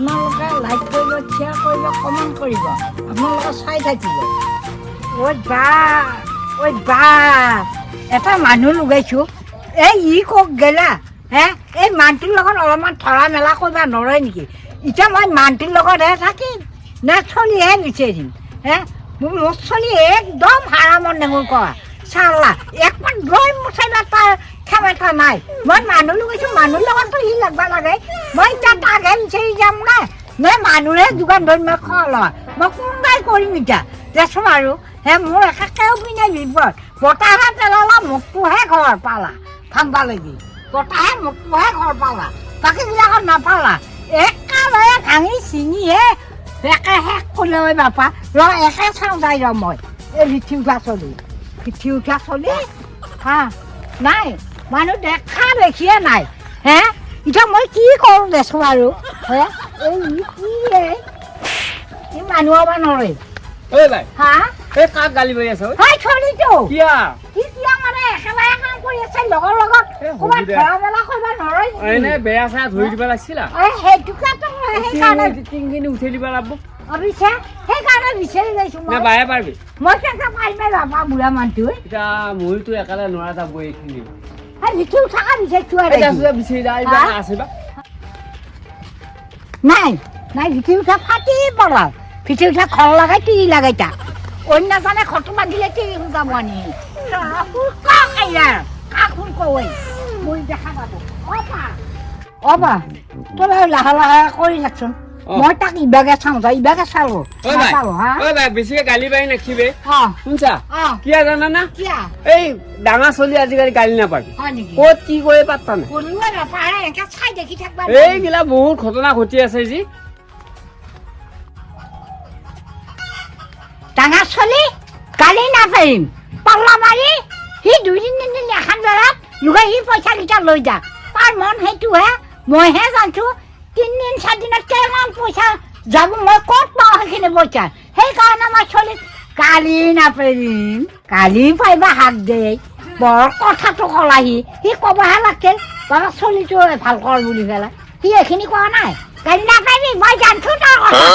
আপোনালোকে লাইক কৰিব, শ্বেয়াৰ কৰিব, কমেণ্ট কৰিব, আপোনালোকে চাই থাকিব। ঐ বা এটা মানুহ লগাইছোঁ, এই ই কওক গেলা হে, এই মানুহটোৰ লগত অলপমান ধৰা মেলা কৰিব নৰয় নেকি? এতিয়া মই মানুহটোৰ লগতহে থাকিম নে চলিহে বিচাৰিম হে? মোৰ চলি একদম হাৰামৰ নেঙুৰ কৰা চালা, একমান ৰৈ মোচাইবা তাৰ ক্ষমতা নাই। মই মানুহ লগাইছোঁ, মানুহৰ লগততো সি লাগবা লাগে। মই এতিয়া তাকহে বিচাৰি যাম নে মানুহে যোগান ধৰি মই খোৱা লোৱা মই কোনবাই কৰিম এতিয়া দেচোন আৰু হে? মোৰ একেও পিনে বিপদ, বতাহে পেলালা মোকটোহে ঘৰ পালা ঠাণ্ডা লাগি, বতাহে মোকটোহে ঘৰ পালা, বাকীবিলাকত নাপালা। একেবাৰে ভাঙি ছিঙিহে একে শেষ কৰিলে ঐ বাপা। একে চাওঁ যাই মই এই পিঠি উঠা চলি হা নাই, মানুহ দেখা দেখিয়ে নাই হে? এতিয়া মই কি কৰোঁ দেচোন আৰু হে? এই মানুহ হ'ব নৰে। ঐ ভাই, হা এই কাক গালি পাৰি আছ? হয় চলিটো কিয়া কিয়া মানে একেবাৰে কাম কৰি আছে লগৰ লগত ক'ৰবাত ধৰা মেলা কৰিব নৰয় এনে বেয়া চেয়া ধৰি দিব লাগিছিলা। সেইটোকেতো সেইকাৰণে টিংখিনি উঠাই দিব লাগিব। অৱশ্যে সেইকাৰণে বিচাৰি গৈছোঁ নে বায়ে পাৰিবি? মই কেনেকৈ পাৰিমে বাবা বুঢ়া মানুহটোৱে। এতিয়া মইতো একেবাৰে নোৱাৰা যাব এইখিনি। লিখি উঠাকা বিচাৰিছোঁ আৰু বিচাৰি যা, এইবিলাক আছে বা নাই ভিতৰি উঠা ফাটি পলাল, ভিতৰি উঠা ঘৰ লগাই তিৰি লাগাই তাক অন্য জানে ঘৰটো বান্ধিলে তিৰি যাব আনি কাকোন কৈ মই দেখা পাব। অবা তই লাহে লাহে কৰি থাকচোন, মই তাক ইবাগে চাওঁ যা, ইবাগে চালো হা। বেছিকে গালি পাৰি নাখিবে শুনছা? অ কিয় জানা না? কিয়া এই ডাঙৰ চলি আজিকালি গালি নাপাবি। হয় নেকি? ক'ত কি কৰে পাত্তা নাই। কৰিব নাপাৰে এনেকে চাই দেখি থাকবা। এইগিলা বহুত ঘটনা ঘটি আছে যি। ডাঙৰ চলি গালি নাপাৰিম, পাল্লা মাৰি সি 2-3 দিন এখন বেলাত লুকাই সি পইচা কেইটা লৈ যা, তাৰ মন সেইটোহে। মইহে জানছো 3 দিন 4 দিনত কিমান পইচা যাব, মই ক'ত পাওঁ সেইখিনি পইচা। সেইকাৰণে মই চলিক গালি নাপাৰিম। গালি পাৰিবা হাক দে, বৰ কথাটো ক'লাহি সি ক'বহে লাগিছিল বাবা চলিটো ভাল কৰ বুলি পেলাই, সি এইখিনি কোৱা নাই। গালি নাপাৰিবি, মই জানছো তাৰ কথা,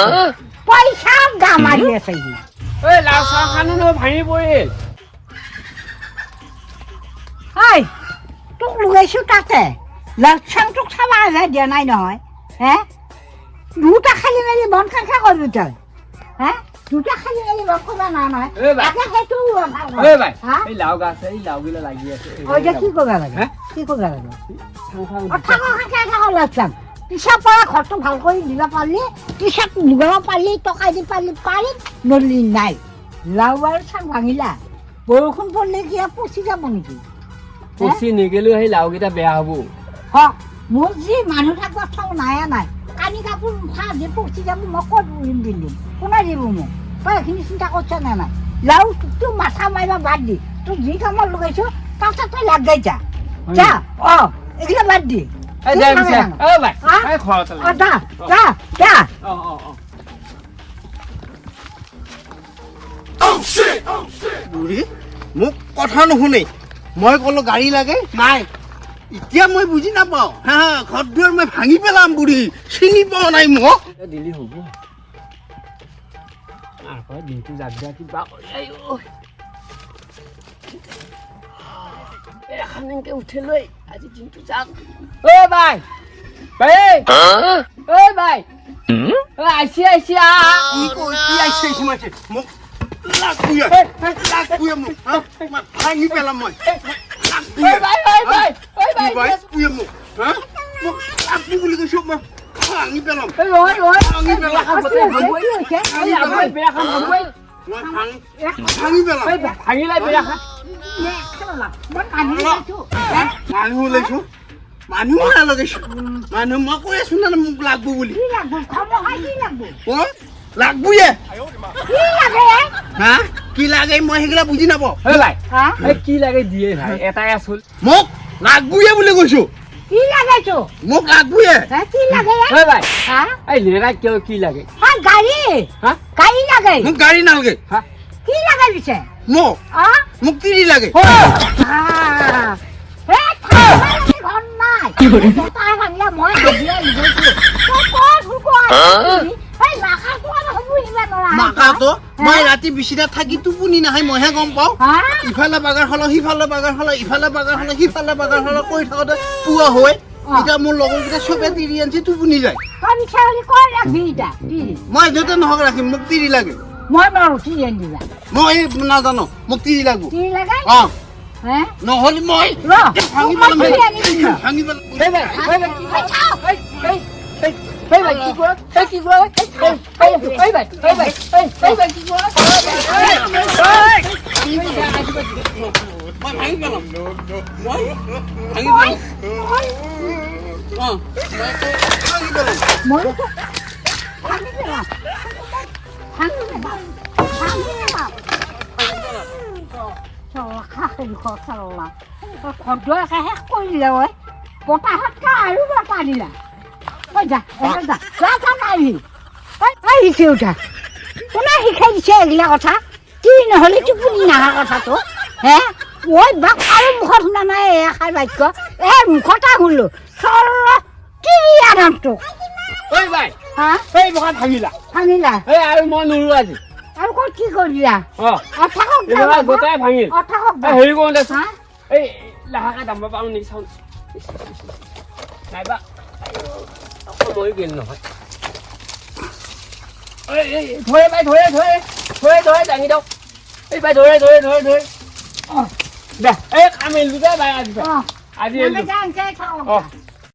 পইচা গা মাৰি আছে সি। এই লাও চাহ খানো ন ভাঙি পৰিল। হয় তোক লগাইছোঁ তাতে লাচাং তোক চাবা দিয়া নাই নহয় হে? দুটা খালি মেলি বন কেনেকৈ কৰিবি তই হে? দুটা খালি মেলি বন কৰিব নহয় সেইটো এই লাও গাছ, এই লাও গিলা লাগি আছে। এতিয়া কি কৰিব লাগে? কি কৰিব লাগে? লাচাং পিছৰ পৰা ঘৰটো ভাল কৰি দিব পাৰিলি, পিছত লগাব পাৰিলি, টকা দি পাৰিম নলি নাই। লাও আৰু চাং ভাঙিলা, বৰষুণ পৰিলে কি পচি যাব নেকি? পচি নিগেলেও সেই লাওকেইটা বেয়া হ'ব। মোৰ যি মানুহ থাকিব থওঁ নাই কানি কাপোৰ সাজি পচি যাব, মই ক'ত উৰিম দিম কোনে দিব মোক? তই এইখিনি চিন্তা কৰিছ নে নাই? লাও তোক মাথা মাৰিবা বাদ দি, তোক যি কামত লগাইছোঁ তাতে তই লাগাই যা এইগিলা বাদ দি বুঢ়ী মোক কথা নুশুনে, মই ক'লো গাড়ী লাগে নাই, এতিয়া মই বুজি নাপাওঁ হা। ঘৰ দুৱাৰ মই ভাঙি পেলাম, বুঢ়ী চিনি পোৱা নাই মোক। দিলি হ'ব দিনটো যাক যা কিবা এনেকে উঠে লৈ আজি দিনটো যাক। ঐ বাই আইছি মোক ভাঙি পেলাম মই। বুলি কৈছো মই ভাঙি পেলাম, মানুহ ওলাইছো, মানুহ লগাইছো, মানুহ মই কৈ আছো না মোক লাগবো বুলি। লাগবোয়ে হা? কি লাগে মই সেইগিলা বুজি নাপাওঁ। কি লাগে দিয়ে ভাই, এটাই আচল মোক লাগবোয়ে বুলি কৈছো। কি লাগাইছো? মোক লাগবোয়ে। কি লাগে? এই লেৰা কিয় কি লাগে? গাড়ী গাড়ী লাগে। মোক গাড়ী নালাগে। কি লাগাই দিছে? মোক তিৰি লাগে। ঘৰ নাই মই এই মাকাটো আৰু বুজিবা নৰা মাকাটো মই ৰাতি বিচনাত থাকি টোপনি নাহে মইহে গম পাওঁ হা ইফালে বাগাৰ হল সিফালে বাগাৰ হল ইফালে বাগাৰ হল সিফালে বাগাৰ হল কৰি থাকোঁতে পুৱা হয় এতিয়া মোৰ লগৰকেইটা চবে তিৰি আনিছে টোপনি যায় আমি চাউলি কৈ ৰাখবি ইটা মই য'তে নহওক ৰাখিম মোক তিৰি লাগে মই নৰো কি আনিবা মই নাজানো মোক তিৰি লাগব কি লাগাই অ হে নহ'লে মই ৰ ভাঙি মই পেলাম কি আনিবি ভাঙি পেলাম মই ভাঙি পেলাম মই ভাঙি পেলাম অ ভাঙি পেলাম মই ভাঙি পেলাম ভাঙি পেলাম ভাঙি পেলাম ঘৰটো শেষ কৰিলে ঐ বতাহতকৈ আৰু বতাহ দিলা ঐ যা যা যা যা নাহি শিকি উঠা কোনে শিকাই দিছে এইগিলা কথা কি নহ'লে টোপনি নাহা কথাটো হে ঐ বাক আৰু মুখত শুনা নাই এষাৰ বাক্য মুখতে শুনিলো চল তিৰিয়া নামটোক ঐ ভাই হা এই বগা ভাঙিলা ভাঙিলা এই আৰু মই নোৰো আজি আৰু ক'ত কি কৰিলা থাকক এইবিলাক গোটাই ভাঙিল থাকক হেৰি কৰোঁ দে হা এই লাহেকৈ দাম পাওঁ নেকি চাওঁ নাইবা সময় গেল নহয় ধৰে বাই ধৰে দাঙি দিয়ক এই বাই ধৰে দে এই কাম এৰিলোঁ দে বাই আজি আজি এৰিলোঁ থাকক